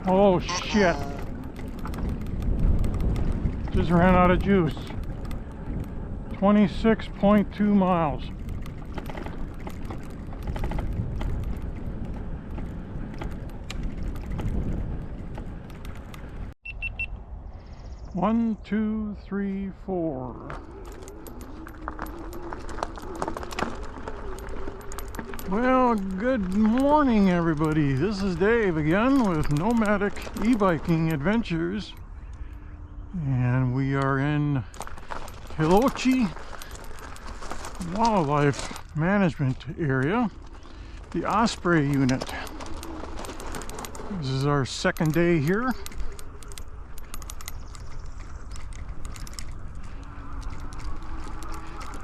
Oh shit. Just ran out of juice. 26.2 miles. One, two, three, four. Well, good morning everybody. This is Dave again with Nomadic e-biking adventures. And we are in Hilochee Wildlife Management Area, the Osprey Unit. This is our second day here.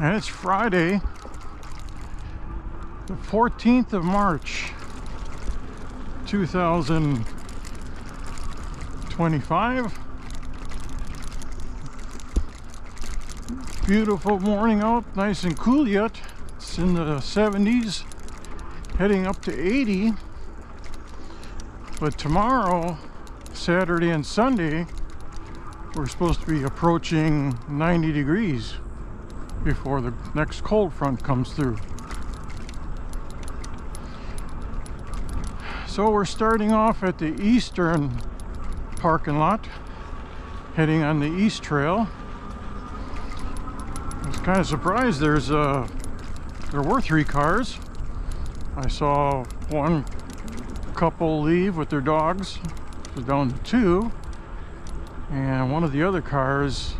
And it's Friday, the 14th of March, 2025. Beautiful morning out, nice and cool yet. It's in the 70s, heading up to 80. But tomorrow, Saturday and Sunday, we're supposed to be approaching 90 degrees before the next cold front comes through. So we're starting off at the eastern parking lot, heading on the East Trail. I was kind of surprised there were 3 cars. I saw one couple leave with their dogs, it was down to 2, and one of the other cars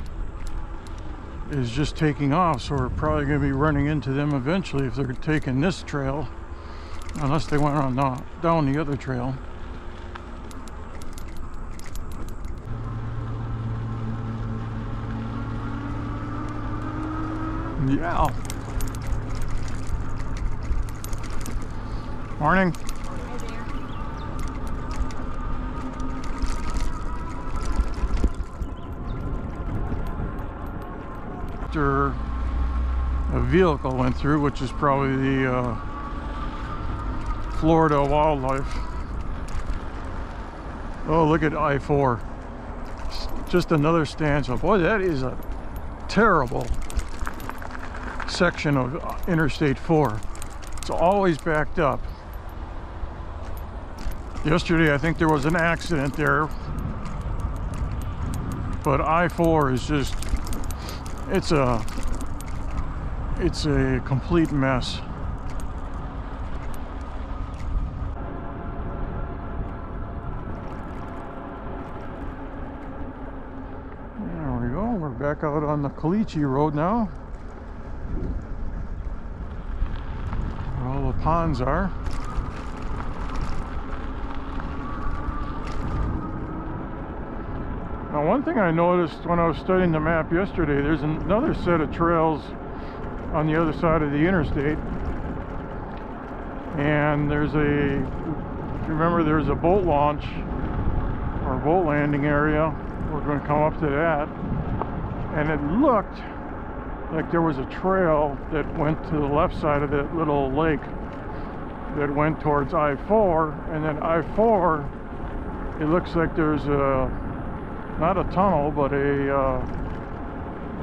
is just taking off, so we're probably going to be running into them eventually if they're taking this trail, unless they went on down the other trail. Yeah. Morning. After a vehicle went through, which is probably the Florida wildlife. Oh, look at I-4. Just another stanza. Boy, that is a terrible section of Interstate 4. It's always backed up. Yesterday, I think there was an accident there. But I-4 is just, it's a complete mess. There we go. We're back out on the Hilochee Road now, where all the ponds are. Now, one thing I noticed when I was studying the map yesterday, there's another set of trails on the other side of the interstate, and there's if you remember, there's a boat launch or boat landing area. We're going to come up to that, and it looked like there was a trail that went to the left side of that little lake that went towards I-4, and then I-4, it looks like there's not a tunnel, but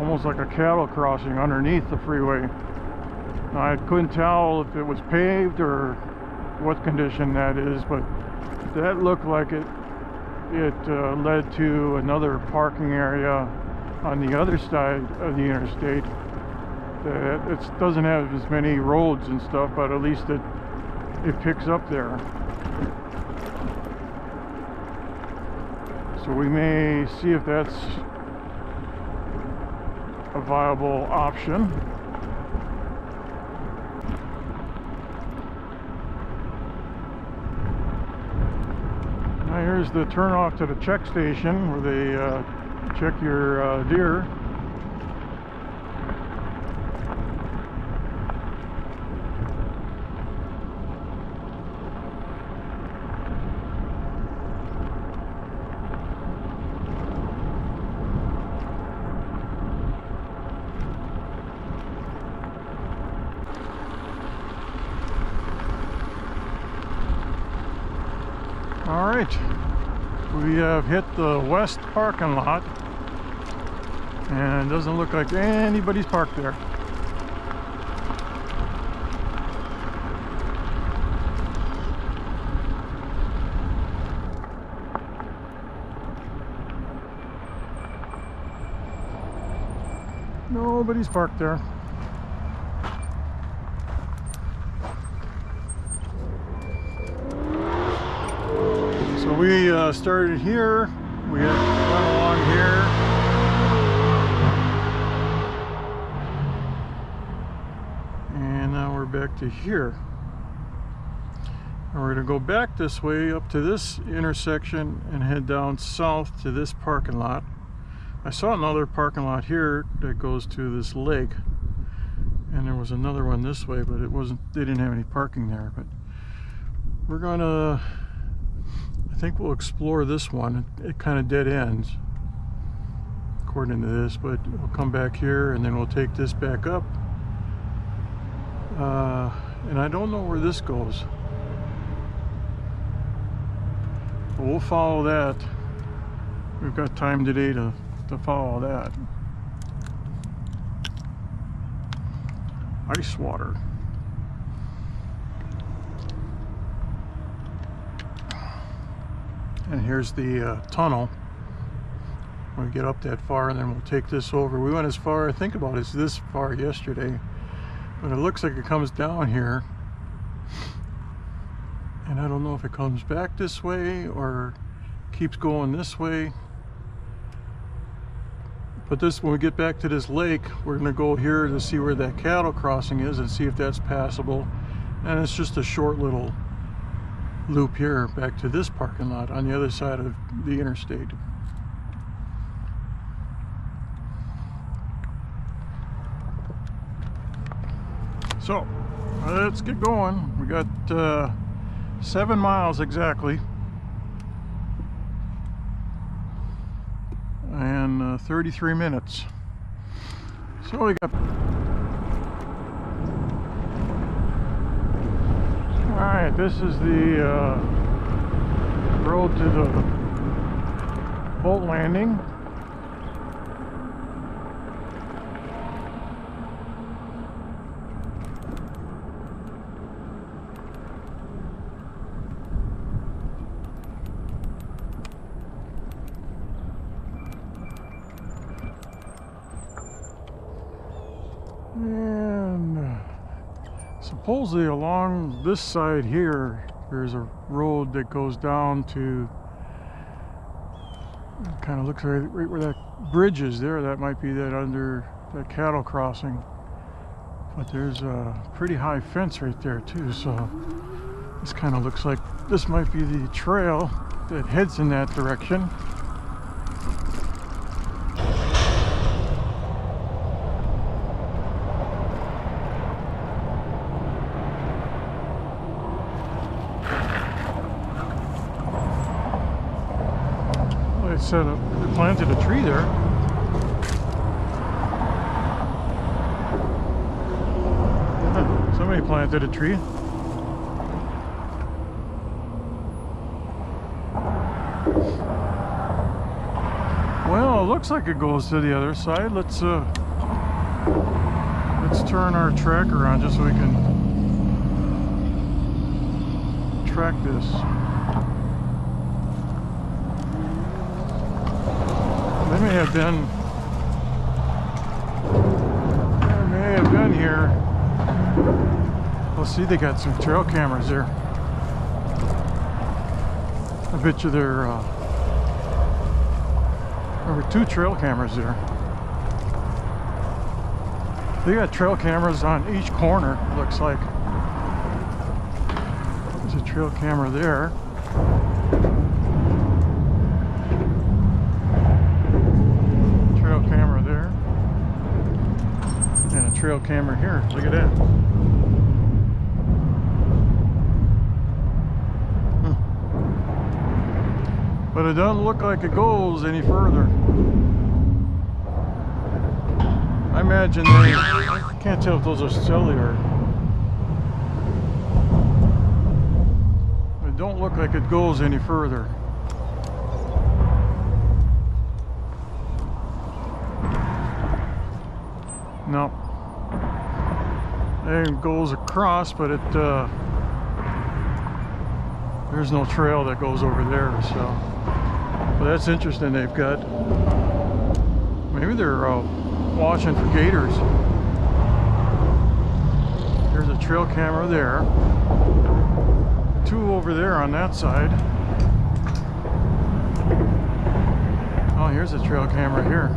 almost like a cattle crossing underneath the freeway. Now, I couldn't tell if it was paved or what condition that is, but that looked like it led to another parking area on the other side of the interstate. It doesn't have as many roads and stuff, but at least it picks up there. So we may see if that's a viable option. Now here's the turnoff to the check station where they check your deer. All right, We have hit the west parking lot, and it doesn't look like anybody's parked there. Nobody's parked there. So we started here, we went along here, and now we're back to here. And we're going to go back this way up to this intersection and head down south to this parking lot. I saw another parking lot here that goes to this lake, and there was another one this way, but it wasn't, they didn't have any parking there. But we're gonna, I think we'll explore this one. It kind of dead ends according to this, but we'll come back here and then we'll take this back up, and I don't know where this goes, but we'll follow that. We've got time today to follow that. Ice water. And here's the tunnel. We'll get up that far and then we'll take this over. We went as far, I think about as this far yesterday, but it looks like it comes down here, and I don't know if it comes back this way or keeps going this way. But this, when we get back to this lake, we're going to go here to see where that cattle crossing is and see if that's passable. And it's just a short little loop here back to this parking lot on the other side of the interstate. So let's get going. We got 7 miles exactly, and 33 minutes. So we got, all right, this is the road to the boat landing. And supposedly along this side here, there's a road that goes down to, it kind of looks right where that bridge is there. That might be that under that cattle crossing. But there's a pretty high fence right there too. So this kind of looks like this might be the trail that heads in that direction. They planted a tree there. Somebody planted a tree. Well, it looks like it goes to the other side. Let's turn our tracker on just so we can track this. They may have been here. Let's see, they got some trail cameras there. I bet you there were 2 trail cameras there. They got trail cameras on each corner, it looks like. There's a trail camera there. Trail camera here. Look at that. But it doesn't look like it goes any further. I imagine I can't tell if those are cellular. It don't look like it goes any further. No. It goes across, but it there's no trail that goes over there, so. But that's interesting. They've got, maybe they're watching for gators. There's a trail camera there. 2 over there on that side. Oh, here's a trail camera here.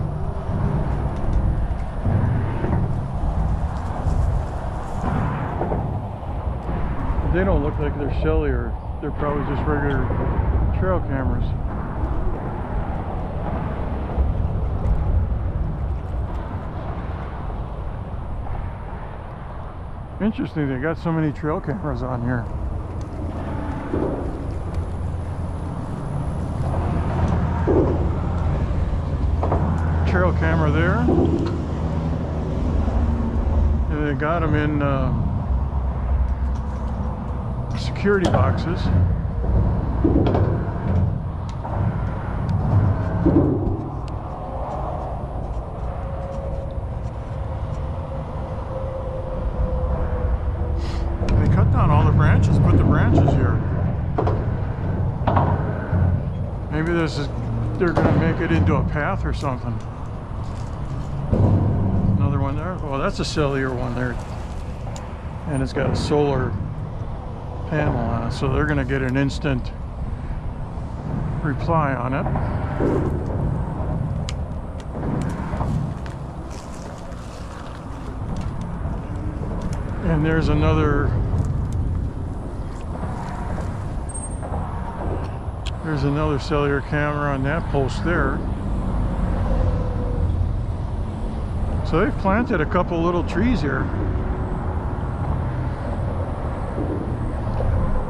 They don't look like they're cellular. They're probably just regular trail cameras. Interesting, they got so many trail cameras on here. Trail camera there. And they got them in security boxes. They cut down all the branches, put the branches here. Maybe this is, they're going to make it into a path or something. Another one there. Oh, that's a cellular one there. And it's got a solar panel on it, so they're going to get an instant reply on it. And there's another cellular camera on that post there. So they've planted a couple little trees here.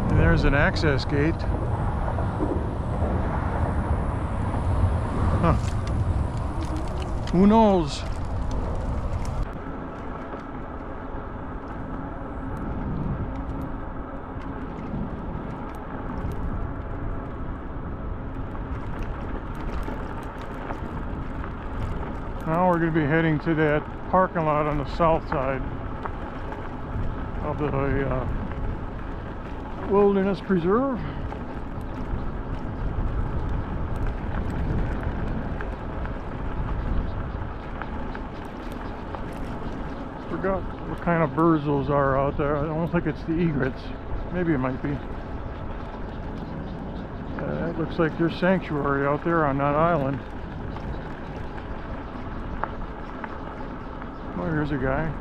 And there's an access gate. Huh. Who knows? Now we're going to be heading to that parking lot on the south side of the Wilderness Preserve. Forgot what kind of birds those are out there. I don't think it's the egrets. Maybe it might be. It looks like there's sanctuary out there on that island. Oh, here's a guy.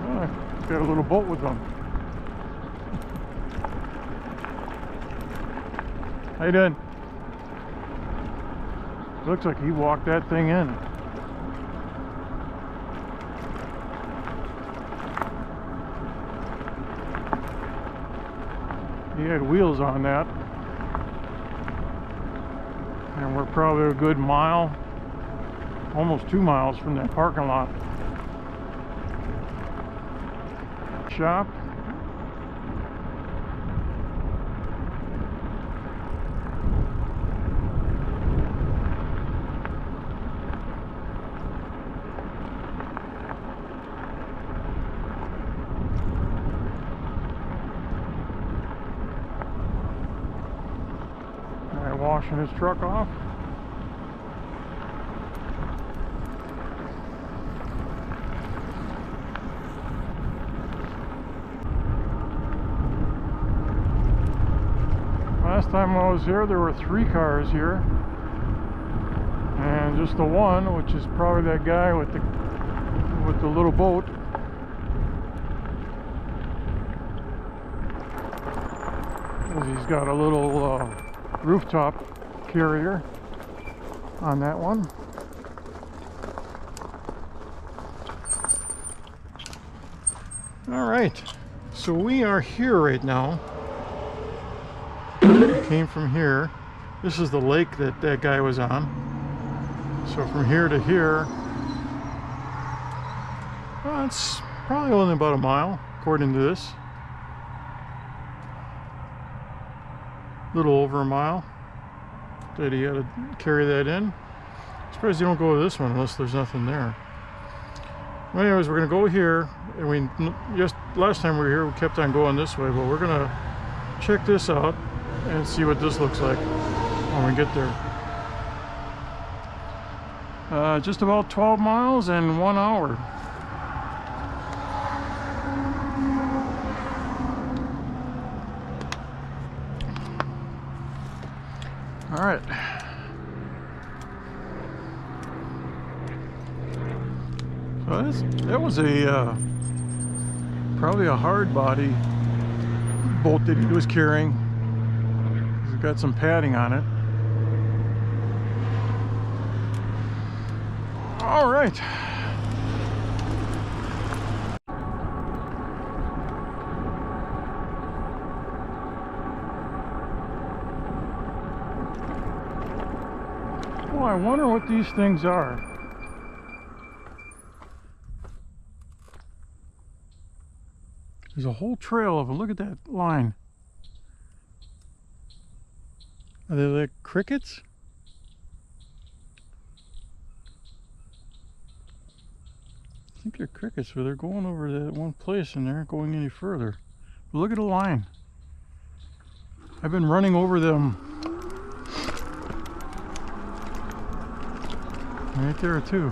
Oh, got a little boat with him. How you doing? Looks like he walked that thing in. He had wheels on that, and we're probably a good mile, almost 2 miles from that parking lot. Shop. Washing his truck off. Last time I was here, there were 3 cars here, and just the one, which is probably that guy with the little boat. He's got a little rooftop carrier on that one. All right, so we are here right now. We came from here. This is the lake that guy was on. So from here to here, well, it's probably only about a mile according to this. little over a mile that he had to carry that in. Surprised you don't go to this one unless there's nothing there. Well, anyways, we're gonna go here, and we just last time we were here we kept on going this way, but we're gonna check this out and see what this looks like when we get there. Just about 12 miles and 1 hour. All right. So that was a probably a hard body boat that he was carrying. It's got some padding on it. All right. Well, I wonder what these things are. There's a whole trail of them. Look at that line. Are they like crickets? I think they're crickets, but they're going over to that one place and they're not going any further. But look at the line. I've been running over them. Right there too.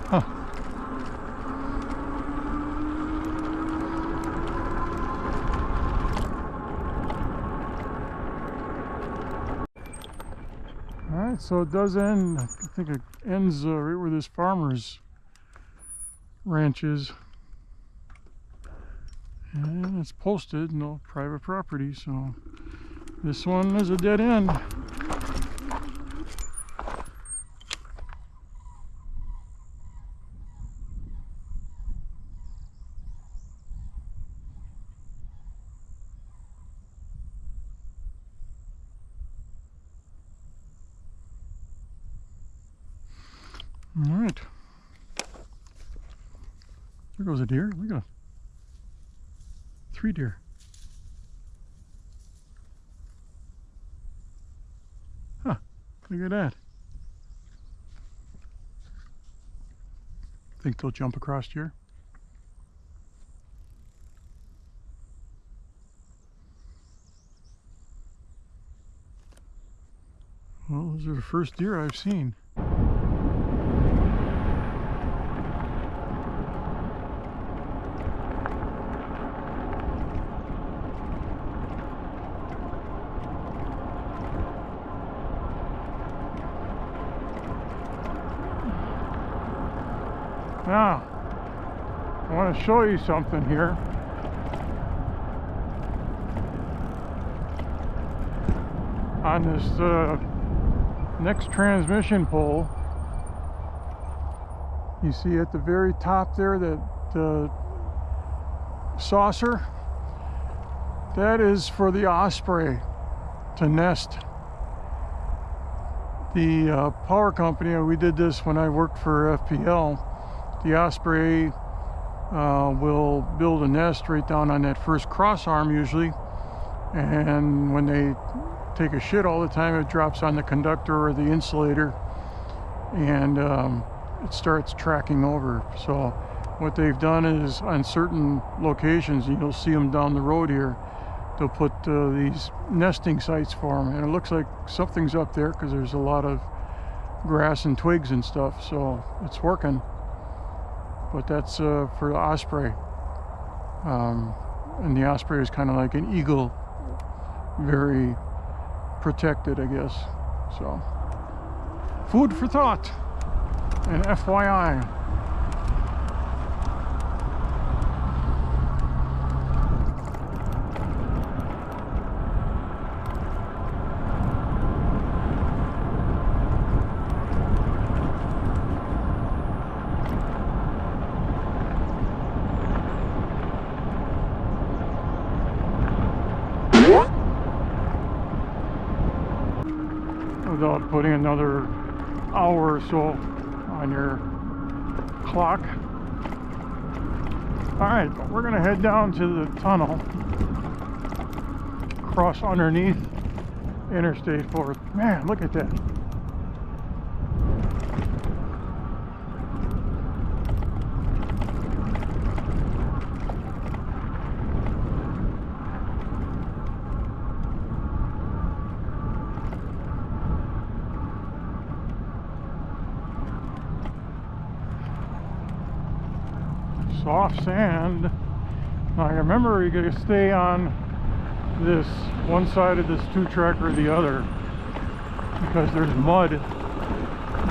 Huh. Alright, so it does end, I think it ends right where this farmer's ranch is. And it's posted, no private property, so this one is a dead end. All right, there goes a deer. We got 3 deer. Huh, look at that. Think they'll jump across here? Well, those are the first deer I've seen. Now, I want to show you something here. On this next transmission pole, you see at the very top there that saucer, that is for the osprey to nest. The power company, we did this when I worked for FPL. The osprey will build a nest right down on that first cross arm usually, and when they take a shit all the time, it drops on the conductor or the insulator, and it starts tracking over. So what they've done is on certain locations, you'll see them down the road here, they'll put these nesting sites for them, and it looks like something's up there because there's a lot of grass and twigs and stuff, so it's working. But that's for the osprey, and the osprey is kind of like an eagle, very protected, I guess. So food for thought and FYI. Without putting another hour or so on your clock. All right, we're gonna head down to the tunnel, cross underneath Interstate 4. Man, look at that. Soft sand. Now remember, you gotta stay on this one side of this 2-track or the other because there's mud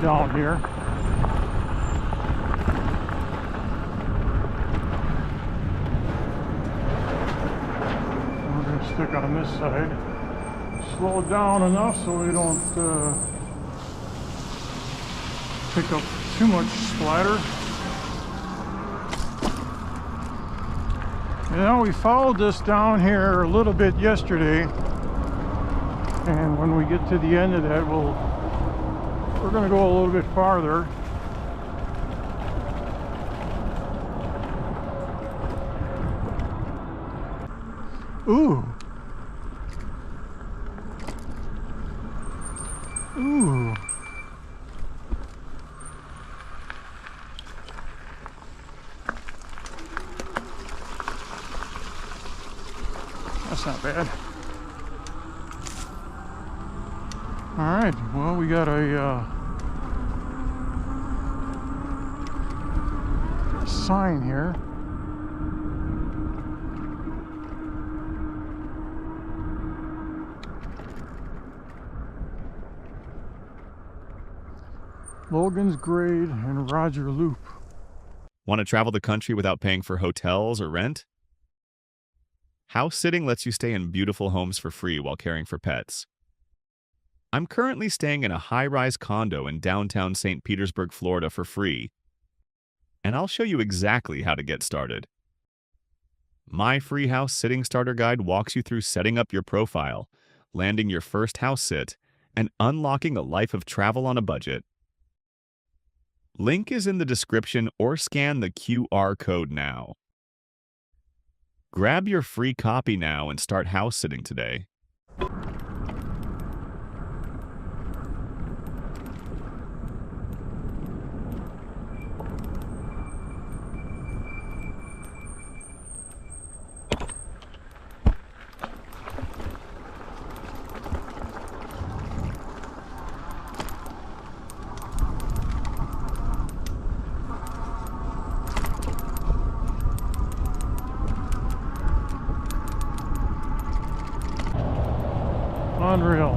down here. We're gonna stick on this side. Slow down enough so we don't pick up too much splatter. You know, we followed this down here a little bit yesterday, and when we get to the end of that, we're going to go a little bit farther. Ooh. Ooh. That's not bad. All right, well, we got a sign here. Logan's Grade and Roger Loop. Want to travel the country without paying for hotels or rent? House sitting lets you stay in beautiful homes for free while caring for pets. I'm currently staying in a high-rise condo in downtown St. Petersburg, Florida for free, and I'll show you exactly how to get started. My free house sitting starter guide walks you through setting up your profile, landing your first house sit, and unlocking a life of travel on a budget. Link is in the description or scan the QR code now. Grab your free copy now and start house sitting today. Unreal.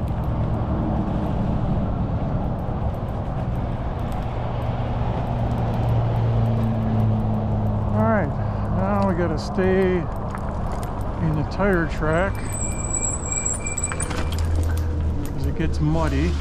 All right, now we got to stay in the tire track because it gets muddy.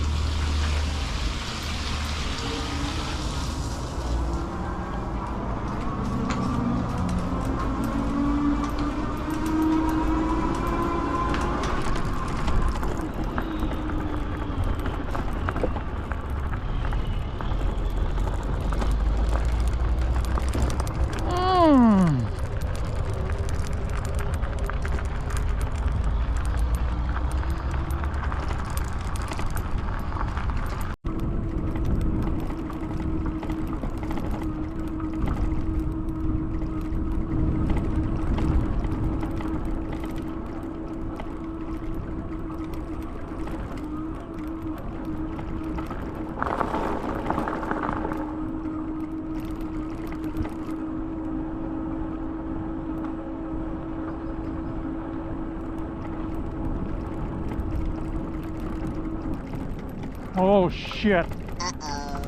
Oh shit. Uh-oh.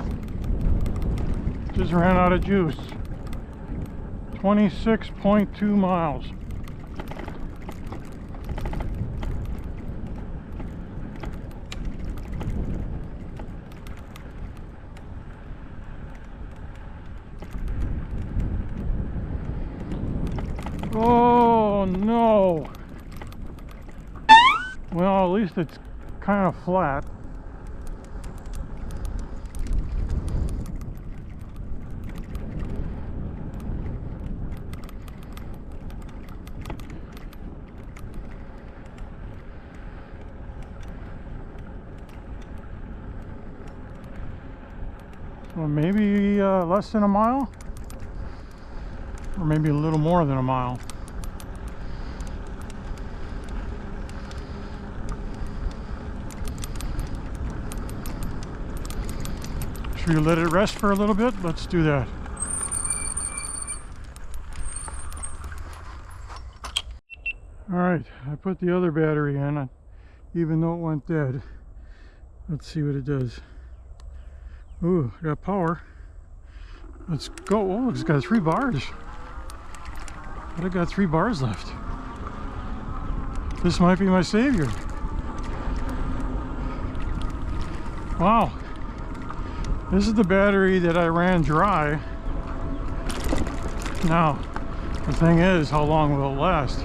Just ran out of juice. 26.2 miles. Oh no. Well, at least it's kind of flat. Well, maybe less than a mile, or maybe a little more than a mile. Should we let it rest for a little bit? Let's do that. All right, I put the other battery in, even though it went dead. Let's see what it does. Ooh, got power. Let's go. Oh, it's got 3 bars. But I got 3 bars left. This might be my savior. Wow. This is the battery that I ran dry. Now, the thing is, how long will it last?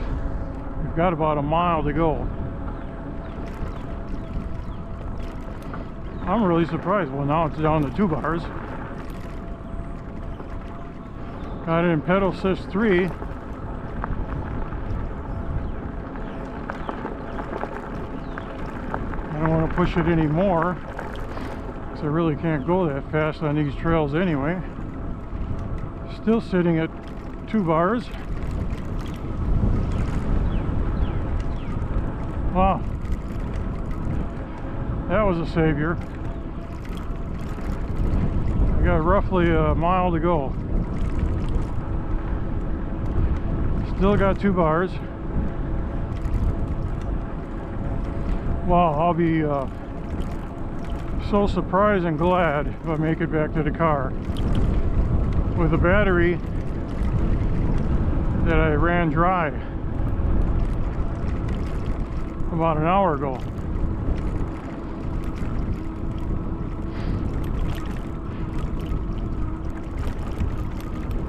We've got about a mile to go. I'm really surprised. Well, now it's down to 2 bars. Got it in pedal assist 3. I don't want to push it anymore, because I really can't go that fast on these trails anyway. Still sitting at 2 bars. Wow. That was a savior. I got roughly a mile to go. Still got 2 bars. Wow, I'll be so surprised and glad if I make it back to the car with a battery that I ran dry about an hour ago.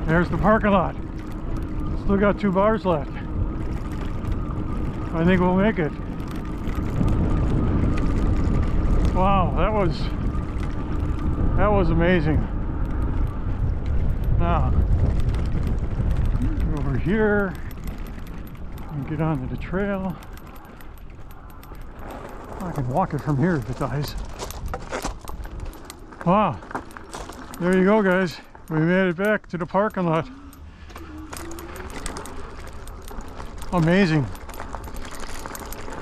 There's the parking lot. Still got 2 bars left. I think we'll make it. Wow, that was amazing. Now, over here and get onto the trail. I can walk it from here if it dies. Wow, there you go, guys. We made it back to the parking lot. Amazing.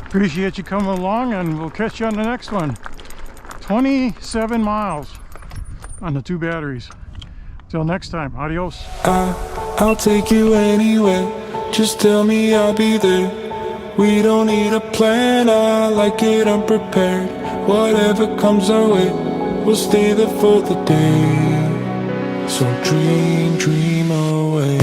Appreciate you coming along, and we'll catch you on the next one. 27 miles on the 2 batteries. Till next time, adios. I'll take you anywhere. Just tell me I'll be there. We don't need a plan, I like it unprepared. Whatever comes our way, we'll stay there for the day. So dream, dream away.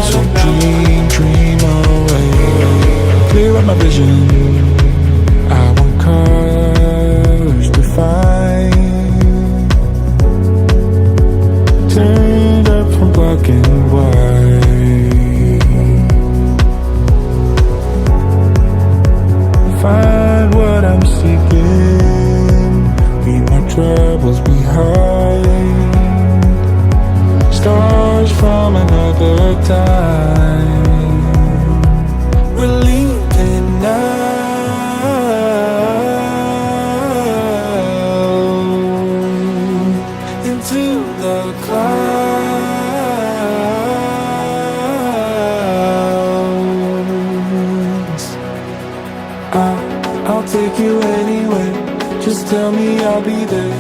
So dream, dream away. Clear up my vision. I want colors to find. Turned up from black and white. Find what I'm seeking. Leave my troubles behind. Stars from another time. We're leaving now. Into the clouds. I'll take you anywhere. Just tell me I'll be there.